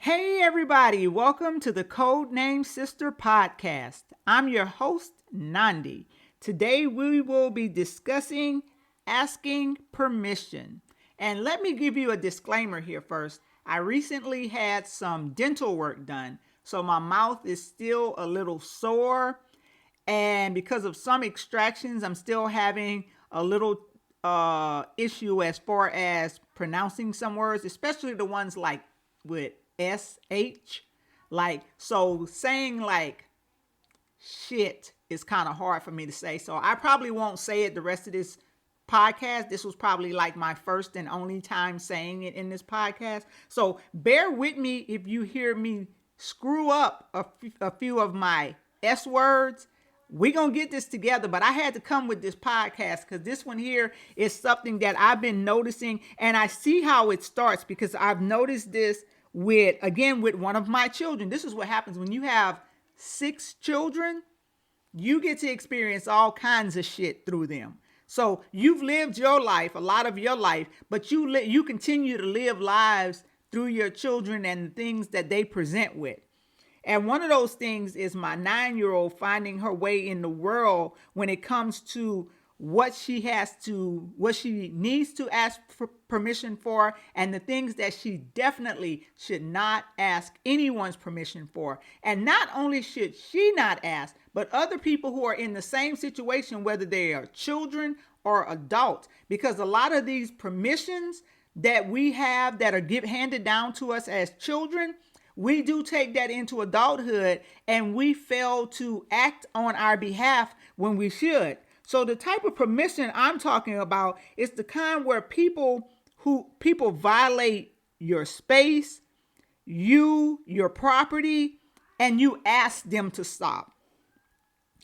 Hey everybody, welcome to the Codename Sister podcast. I'm your host, Nandi. Today we will be discussing asking permission. And let me give you a disclaimer here first. I recently had some dental work done, so my mouth is still a little sore. And because of some extractions, I'm still having a little issue as far as pronouncing some words, especially the ones like with SH. Like, so saying like shit is kind of hard for me to say. So I probably won't say it the rest of this podcast. This was probably like my first and only time saying it in this podcast. So bear with me if you hear me screw up a few of my S words. We're going to get this together, but I had to come with this podcast because this one here is something that I've been noticing, and I see how it starts because I've noticed this with one of my children. This is what happens when you have 6 children. You get to experience all kinds of shit through them. So you've lived your life, a lot of your life, but you continue to live lives through your children and the things that they present with. And one of those things is my 9-year-old finding her way in the world when it comes to what she needs to ask for permission for, and the things that she definitely should not ask anyone's permission for. And not only should she not ask, but other people who are in the same situation, whether they are children or adults, because a lot of these permissions that we have that are handed down to us as children, we do take that into adulthood and we fail to act on our behalf when we should. So the type of permission I'm talking about is the kind where people violate your space, your property, and you ask them to stop.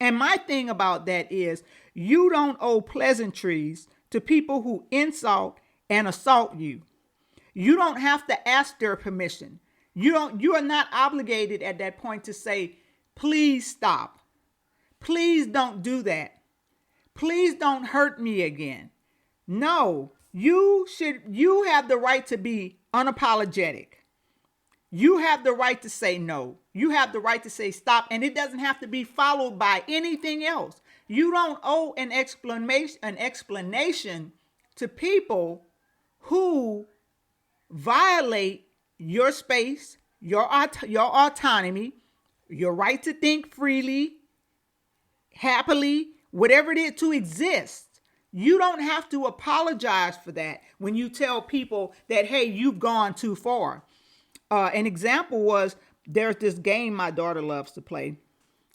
And my thing about that is you don't owe pleasantries to people who insult and assault you. You don't have to ask their permission. You are not obligated at that point to say, please stop. Please don't do that. Please don't hurt me again. No, you have the right to be unapologetic. You have the right to say no. You have the right to say stop, and it doesn't have to be followed by anything else. You don't owe an explanation to people who violate your space, your autonomy, your right to think freely, happily, whatever it is, to exist. You don't have to apologize for that when you tell people that, hey, you've gone too far. An example was there's this game my daughter loves to play,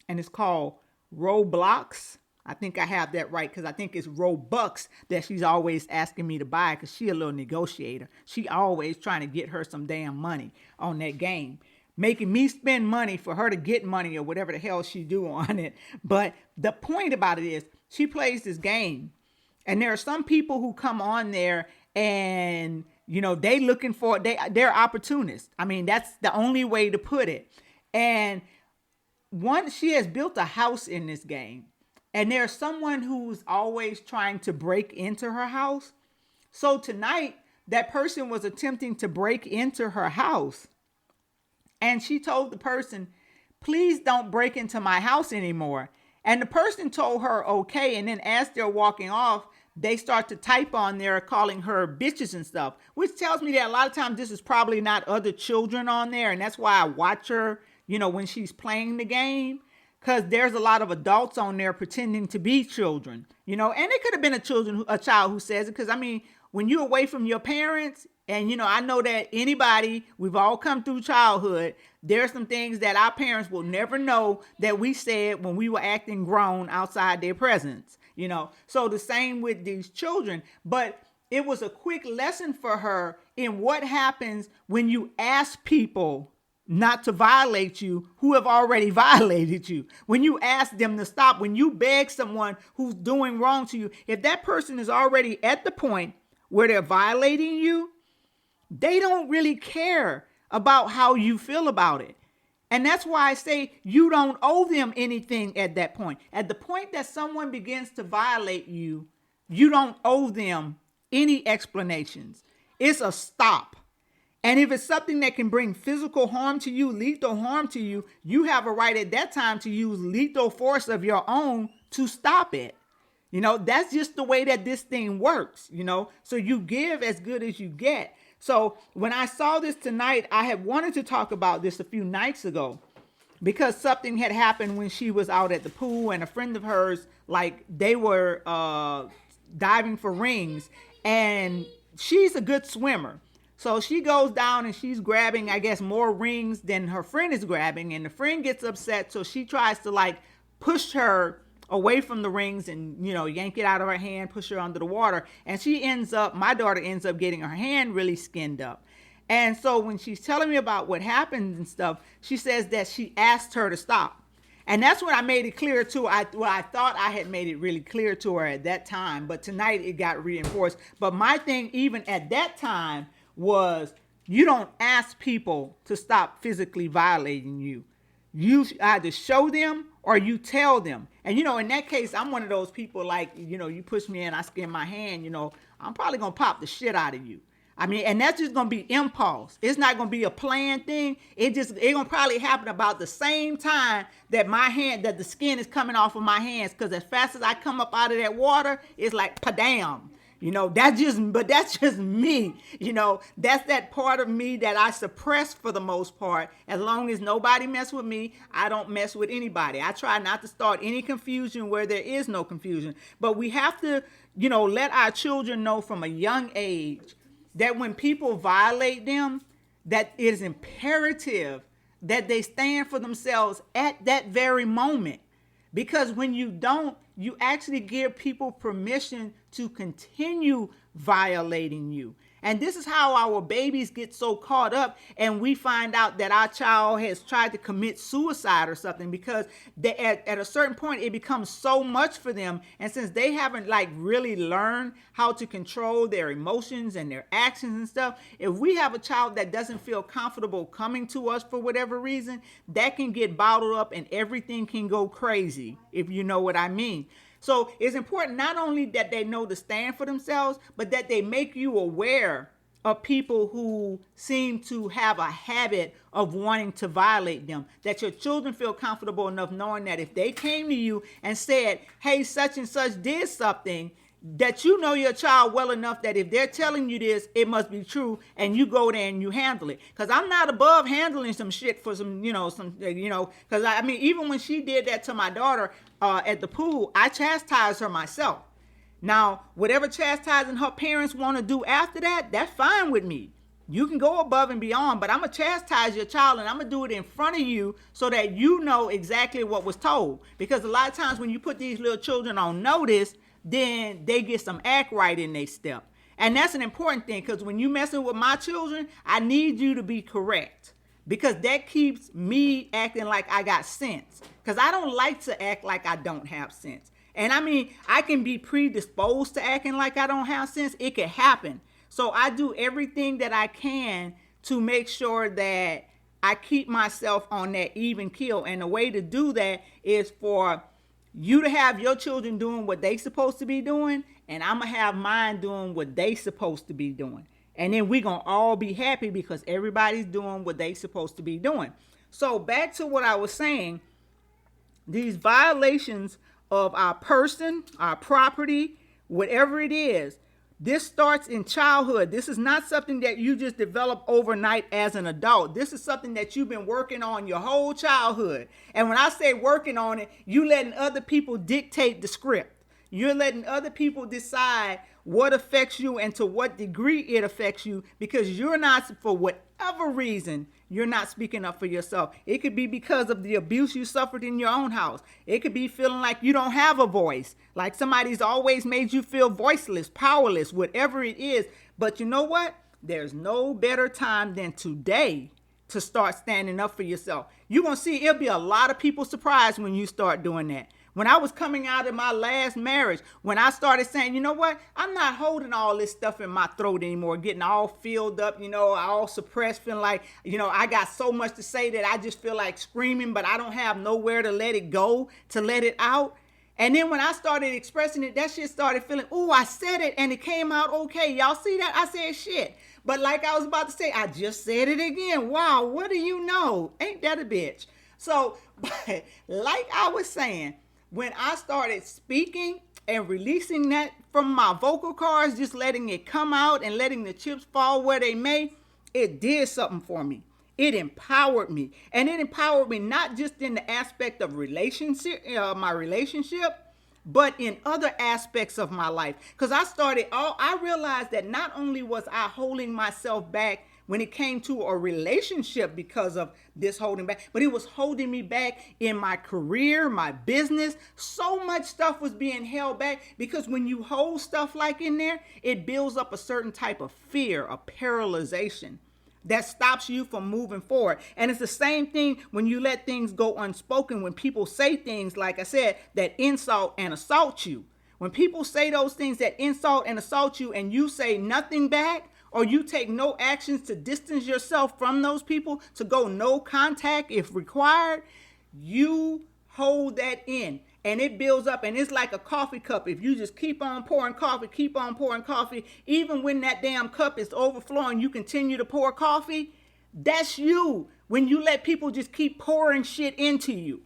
and it's called Roblox. I think I have that right because I think it's Robux that she's always asking me to buy because she's a little negotiator. She always trying to get her some damn money on that game, making me spend money for her to get money or whatever the hell she do on it. But the point about it is she plays this game, and there are some people who come on there and, they looking for, they're opportunists. I mean, that's the only way to put it. And she has built a house in this game. And there's someone who's always trying to break into her house. So tonight, that person was attempting to break into her house. And she told the person, please don't break into my house anymore. And the person told her, okay. And then as they're walking off, they start to type on there calling her bitches and stuff, which tells me that a lot of times this is probably not other children on there. And that's why I watch her, when she's playing the game. Because there's a lot of adults on there pretending to be children, and it could have been a child who says it. Because, when you're away from your parents, and, I know that we've all come through childhood. There's some things that our parents will never know that we said when we were acting grown outside their presence, So the same with these children. But it was a quick lesson for her in what happens when you ask people not to violate you who have already violated you. When you ask them to stop, when you beg someone who's doing wrong to you, if that person is already at the point where they're violating you, they don't really care about how you feel about it. And that's why I say you don't owe them anything at that point. At the point that someone begins to violate you, you don't owe them any explanations. It's a stop. And if it's something that can bring physical harm to you, lethal harm to you, you have a right at that time to use lethal force of your own to stop it. That's just the way that this thing works. So you give as good as you get. So when I saw this tonight, I had wanted to talk about this a few nights ago because something had happened when she was out at the pool, and a friend of hers, like, they were diving for rings, and she's a good swimmer. So she goes down and she's grabbing, I guess, more rings than her friend is grabbing, and the friend gets upset, so she tries to, like, push her away from the rings and, yank it out of her hand, push her under the water. And my daughter ends up getting her hand really skinned up. And so when she's telling me about what happened and stuff, she says that she asked her to stop. And that's when I made it clear to her. I thought I had made it really clear to her at that time, but tonight it got reinforced. But my thing, even at that time, was you don't ask people to stop physically violating you. You either show them or you tell them. And, in that case, I'm one of those people, like, you push me and I skin my hand, I'm probably going to pop the shit out of you. I mean, and that's just going to be impulse. It's not going to be a planned thing. It's going to probably happen about the same time that that the skin is coming off of my hands. Because as fast as I come up out of that water, it's like, padam. That's just me. That's that part of me that I suppress for the most part. As long as nobody mess with me, I don't mess with anybody. I try not to start any confusion where there is no confusion. But we have to, let our children know from a young age that when people violate them, that it is imperative that they stand for themselves at that very moment. Because when you don't, you actually give people permission to continue violating you. And this is how our babies get so caught up, and we find out that our child has tried to commit suicide or something, because at a certain point it becomes so much for them. And since they haven't, like, really learned how to control their emotions and their actions and stuff, if we have a child that doesn't feel comfortable coming to us for whatever reason, that can get bottled up and everything can go crazy, if you know what I mean. So it's important not only that they know to stand for themselves, but that they make you aware of people who seem to have a habit of wanting to violate them. That your children feel comfortable enough knowing that if they came to you and said, hey, such and such did something, that you know your child well enough that if they're telling you this, it must be true, and you go there and you handle it. Because I'm not above handling some shit for some, because I mean, even when she did that to my daughter at the pool, I chastised her myself. Now, whatever chastising her parents want to do after that, that's fine with me. You can go above and beyond, but I'm going to chastise your child, and I'm going to do it in front of you so that you know exactly what was told. Because a lot of times when you put these little children on notice, then they get some act right in their step. And that's an important thing, because when you messing with my children, I need you to be correct, because that keeps me acting like I got sense, because I don't like to act like I don't have sense. And I mean, I can be predisposed to acting like I don't have sense. It could happen. So I do everything that I can to make sure that I keep myself on that even keel. And the way to do that is for you to have your children doing what they supposed to be doing, and I'm going to have mine doing what they supposed to be doing. And then we're going to all be happy because everybody's doing what they supposed to be doing. So back to what I was saying, these violations of our person, our property, whatever it is, this starts in childhood. This is not something that you just develop overnight as an adult. This is something that you've been working on your whole childhood. And when I say working on it, you letting other people dictate the script. You're letting other people decide what affects you and to what degree it affects you, because you're not, for whatever reason, you're not speaking up for yourself. It could be because of the abuse you suffered in your own house. It could be feeling like you don't have a voice, like somebody's always made you feel voiceless, powerless, whatever it is. But you know what? There's no better time than today to start standing up for yourself. You're going to see it'll be a lot of people surprised when you start doing that. When I was coming out of my last marriage, when I started saying, you know what, I'm not holding all this stuff in my throat anymore, getting all filled up, all suppressed, feeling like, I got so much to say that I just feel like screaming, but I don't have nowhere to let it go, to let it out. And then when I started expressing it, that shit started feeling, ooh, I said it and it came out okay. Y'all see that? I said shit. But like I was about to say, I just said it again. Wow, what do you know? Ain't that a bitch? So, but like I was saying, when I started speaking and releasing that from my vocal cords, just letting it come out and letting the chips fall where they may, it did something for me. It empowered me. And it empowered me not just in the aspect of my relationship, but in other aspects of my life. Because I realized that not only was I holding myself back when it came to a relationship because of this holding back, but it was holding me back in my career, my business. So much stuff was being held back because when you hold stuff like in there, it builds up a certain type of fear, a paralyzation that stops you from moving forward. And it's the same thing when you let things go unspoken, when people say things, like I said, that insult and assault you. When people say those things that insult and assault you and you say nothing back, or you take no actions to distance yourself from those people, to go no contact if required, you hold that in. And it builds up, and it's like a coffee cup. If you just keep on pouring coffee, even when that damn cup is overflowing, you continue to pour coffee. That's you. When you let people just keep pouring shit into you.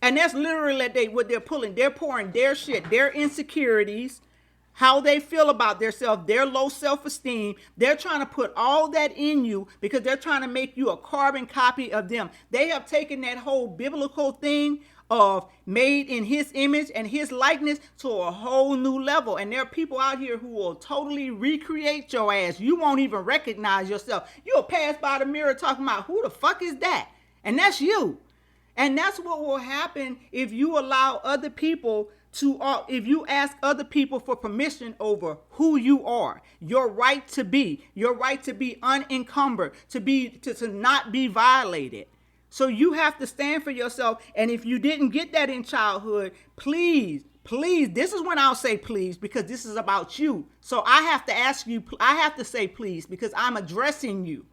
And that's literally what they're pulling. They're pouring their shit, their insecurities, how they feel about themselves, their low self-esteem. They're trying to put all that in you because they're trying to make you a carbon copy of them. They have taken that whole biblical thing of made in his image and his likeness to a whole new level. And there are people out here who will totally recreate your ass. You won't even recognize yourself. You'll pass by the mirror talking about, who the fuck is that? And that's you. And that's what will happen if you allow other people if you ask other people for permission over who you are, your right to be unencumbered, to not be violated. So you have to stand for yourself. And if you didn't get that in childhood, please, this is when I'll say please, because this is about you. So I have to ask you, I have to say please, because I'm addressing you.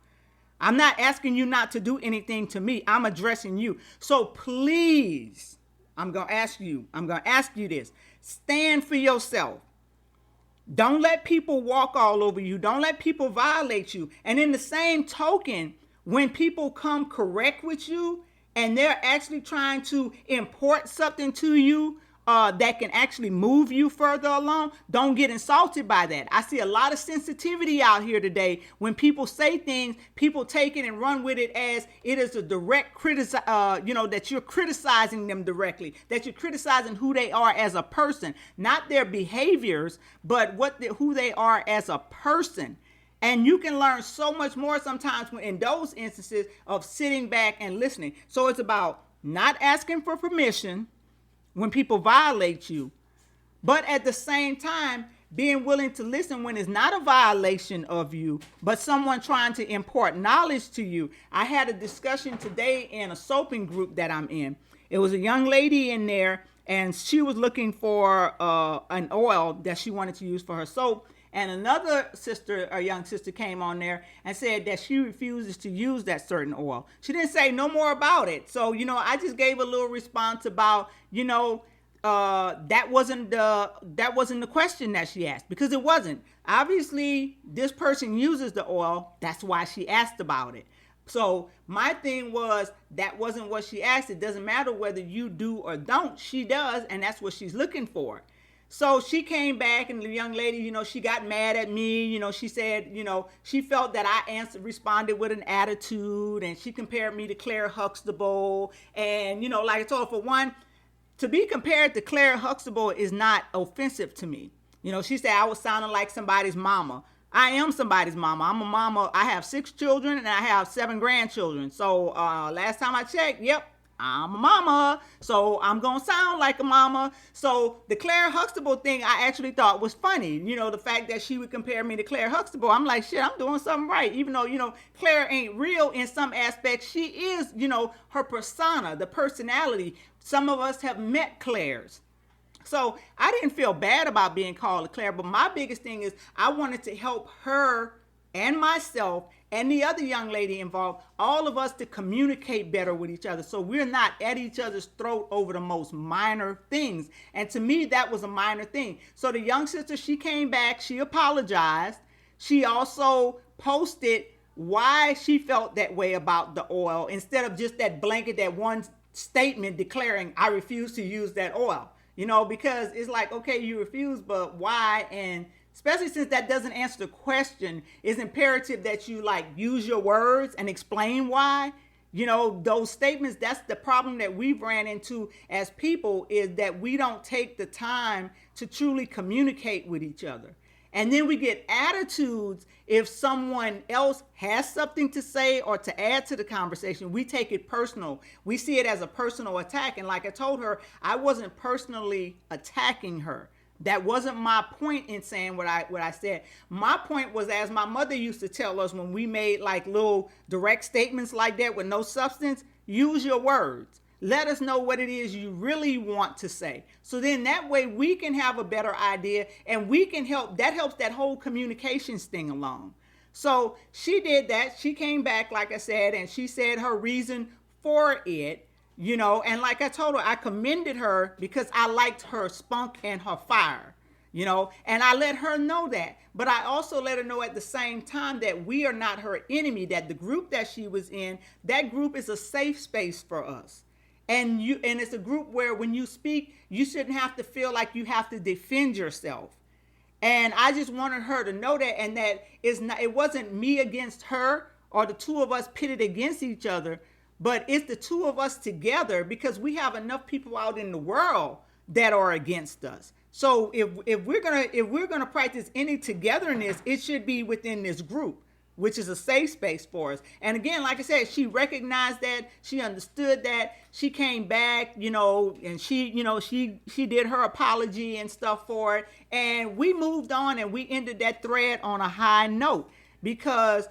I'm not asking you not to do anything to me. I'm addressing you. So please, I'm going to ask you this. Stand for yourself. Don't let people walk all over you. Don't let people violate you. And in the same token, when people come correct with you and they're actually trying to import something to you that can actually move you further along, don't get insulted by that. I see a lot of sensitivity out here today. When people say things, people take it and run with it as it is a direct that you're criticizing them directly, that you're criticizing who they are as a person, not their behaviors, but who they are as a person. And you can learn so much more sometimes in those instances of sitting back and listening. So it's about not asking for permission when people violate you, but at the same time, being willing to listen when it's not a violation of you, but someone trying to impart knowledge to you. I had a discussion today in a soaping group that I'm in. It was a young lady in there, and she was looking for an oil that she wanted to use for her soap. And another sister, a young sister, came on there and said that she refuses to use that certain oil. She didn't say no more about it. So, I just gave a little response about, that wasn't the question that she asked, because it wasn't. Obviously, this person uses the oil. That's why she asked about it. So my thing was, that wasn't what she asked. It doesn't matter whether you do or don't. She does, and that's what she's looking for. So she came back, and the young lady, she got mad at me. She said, she felt that I responded with an attitude, and she compared me to Claire Huxtable. And, like I told her, for one, to be compared to Claire Huxtable is not offensive to me. She said I was sounding like somebody's mama. I am somebody's mama. I'm a mama. I have 6 children, and I have 7 grandchildren. So last time I checked, yep, I'm a mama, so I'm going to sound like a mama. So the Claire Huxtable thing I actually thought was funny. The fact that she would compare me to Claire Huxtable. I'm like, shit, I'm doing something right. Even though, Claire ain't real in some aspects. She is, her persona, the personality. Some of us have met Claires. So I didn't feel bad about being called a Claire, but my biggest thing is I wanted to help her and myself and the other young lady involved, all of us to communicate better with each other so we're not at each other's throat over the most minor things. And to me, that was a minor thing. So the young sister, she came back, she apologized. She also posted why she felt that way about the oil instead of just that blanket, that one statement declaring, I refuse to use that oil. Because it's like, okay, you refuse, but why? And especially since that doesn't answer the question, it's imperative that you use your words and explain why. Those statements, that's the problem that we've ran into as people, is that we don't take the time to truly communicate with each other. And then we get attitudes if someone else has something to say or to add to the conversation. We take it personal. We see it as a personal attack. And like I told her, I wasn't personally attacking her. That wasn't my point in saying what I said. My point was, as my mother used to tell us when we made little direct statements like that with no substance, use your words. Let us know what it is you really want to say. So then that way we can have a better idea, and we can help. That helps that whole communications thing along. So she did that. She came back, like I said, and she said her reason for it, and like I told her, I commended her because I liked her spunk and her fire, and I let her know that. But I also let her know at the same time that we are not her enemy, that the group that she was in, that group is a safe space for us. And it's a group where when you speak, you shouldn't have to feel like you have to defend yourself. And I just wanted her to know that, and that it wasn't me against her or the two of us pitted against each other, but it's the two of us together, because we have enough people out in the world that are against us. So if we're gonna practice any togetherness, it should be within this group, which is a safe space for us. And again, like I said, she recognized that, she understood that, she came back, and she did her apology and stuff for it. And we moved on, and we ended that thread on a high note, because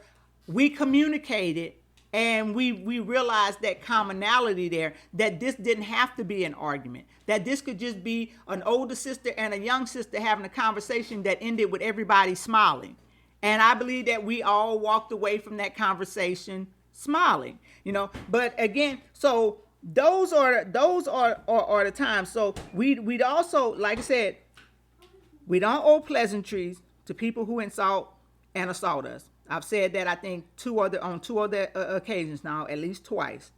we communicated and we realized that commonality there, that this didn't have to be an argument, that this could just be an older sister and a young sister having a conversation that ended with everybody smiling. And I believe that we all walked away from that conversation smiling, But again, so those are the times. So we'd also, like I said, we don't owe pleasantries to people who insult and assault us. I've said that I think on two other occasions now, at least twice.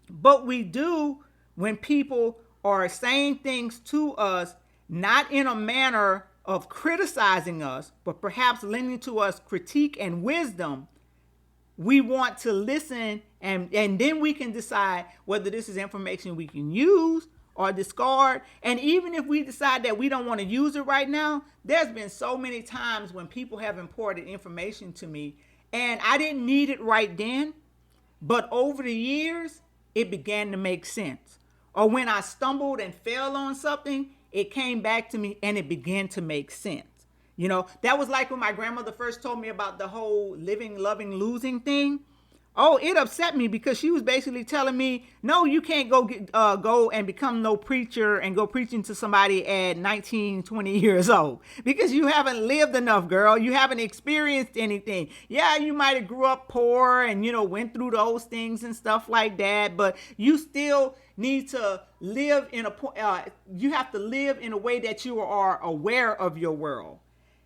But we do when people are saying things to us, not in a manner of criticizing us, but perhaps lending to us critique and wisdom. We want to listen, and then we can decide whether this is information we can use or discard. And even if we decide that we don't want to use it right now, there's been so many times when people have imparted information to me and I didn't need it right then, but over the years, it began to make sense. Or when I stumbled and fell on something, it came back to me and it began to make sense. That was like when my grandmother first told me about the whole living, loving, losing thing. Oh, it upset me, because she was basically telling me, no, you can't go and become no preacher and go preaching to somebody at 19, 20 years old, because you haven't lived enough, girl. You haven't experienced anything. Yeah, you might have grew up poor and, went through those things and stuff like that, but you still need to live you have to live in a way that you are aware of your world.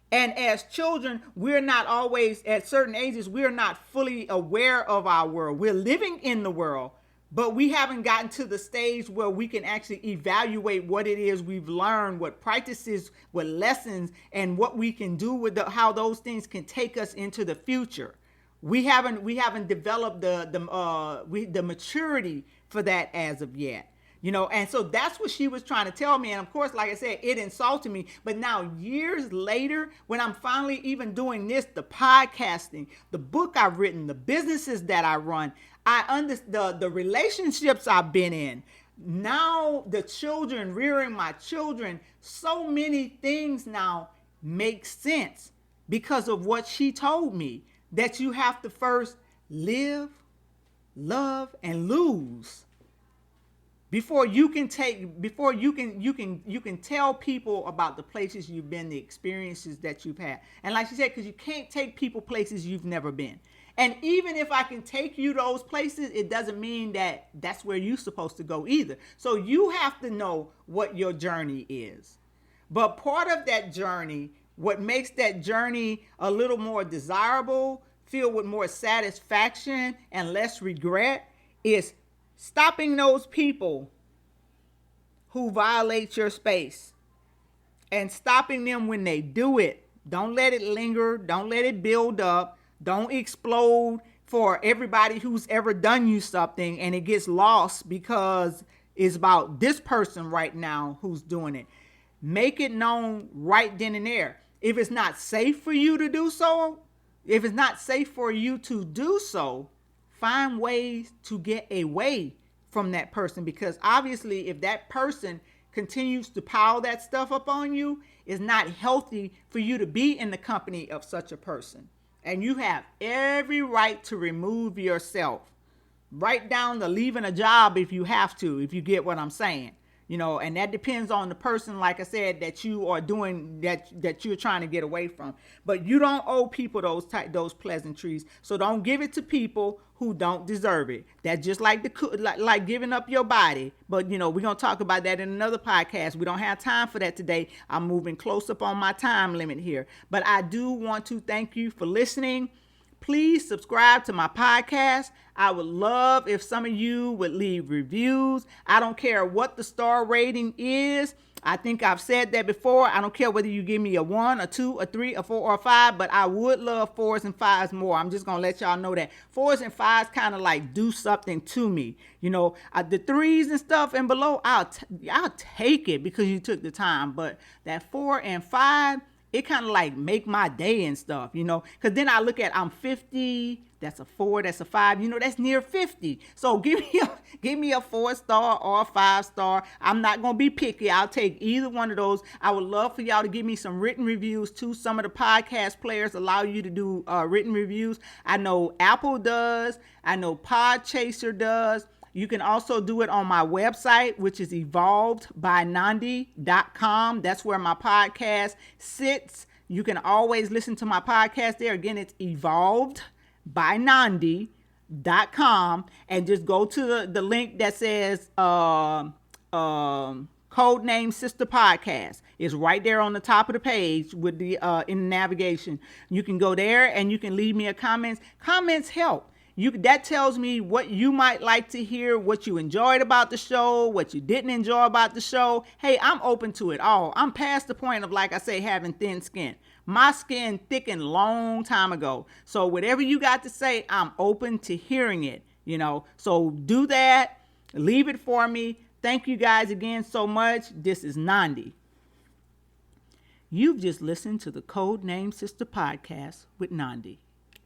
And as children, we're not always, at certain ages, we're not fully aware of our world. We're living in the world, but we haven't gotten to the stage where we can actually evaluate what it is we've learned, what practices, what lessons, and what we can do with how those things can take us into the future. We haven't developed the maturity for that as of yet. And so that's what she was trying to tell me. And of course, like I said, it insulted me. But now years later, when I'm finally even doing this, the podcasting, the book I've written, the businesses that I run, I understand the relationships I've been in. Now the children, rearing my children, so many things now make sense because of what she told me, that you have to first live, love, and lose before you can tell people about the places you've been, the experiences that you've had. And like she said, because you can't take people places you've never been. And even if I can take you those places, it doesn't mean that that's where you're supposed to go either. So you have to know what your journey is. But part of that journey, what makes that journey a little more desirable, filled with more satisfaction and less regret, is stopping those people who violate your space and stopping them when they do it. Don't let it linger. Don't let it build up. Don't explode for everybody who's ever done you something and it gets lost because it's about this person right now who's doing it. Make it known right then and there. If it's not safe for you to do so, find ways to get away from that person, because obviously if that person continues to pile that stuff up on you, it's not healthy for you to be in the company of such a person. And you have every right to remove yourself. Right down to leaving a job if you have to, if you get what I'm saying. And that depends on the person, like I said, that you are doing, that you're trying to get away from. But you don't owe people those pleasantries. So don't give it to people who don't deserve it. That's just like giving up your body. But we're gonna talk about that in another podcast. We don't have time for that today. I'm moving close up on my time limit here. But I do want to thank you for listening. Please subscribe to my podcast. I would love if some of you would leave reviews. I don't care what the star rating is. I think I've said that before. I don't care whether you give me a 1, a 2, a 3, a 4, or a 5, but I would love 4s and 5s more. I'm just going to let y'all know that 4s and 5s kind of like do something to me. The 3s and stuff and below, I'll take it because you took the time. But that 4 and 5, it kind of like make my day and stuff, because then I look at, I'm 50, that's a 4, that's a 5, that's near 50. So give me a 4-star or a 5-star. I'm not going to be picky. I'll take either one of those. I would love for y'all to give me some written reviews too. Some of the podcast players allow you to do written reviews. I know Apple does. I know Podchaser does. You can also do it on my website, which is evolvedbynandi.com. That's where my podcast sits. You can always listen to my podcast there. Again, it's evolvedbynandi.com. And just go to the link that says Codename SISTA Podcast. It's right there on the top of the page with the in the navigation. You can go there and you can leave me a comment. Comments help. That tells me what you might like to hear, what you enjoyed about the show, what you didn't enjoy about the show. Hey, I'm open to it all. I'm past the point of, like I say, having thin skin. My skin thickened long time ago. So whatever you got to say, I'm open to hearing it, So do that. Leave it for me. Thank you guys again so much. This is Nandi. You've just listened to the Codename SISTA Podcast with Nandi.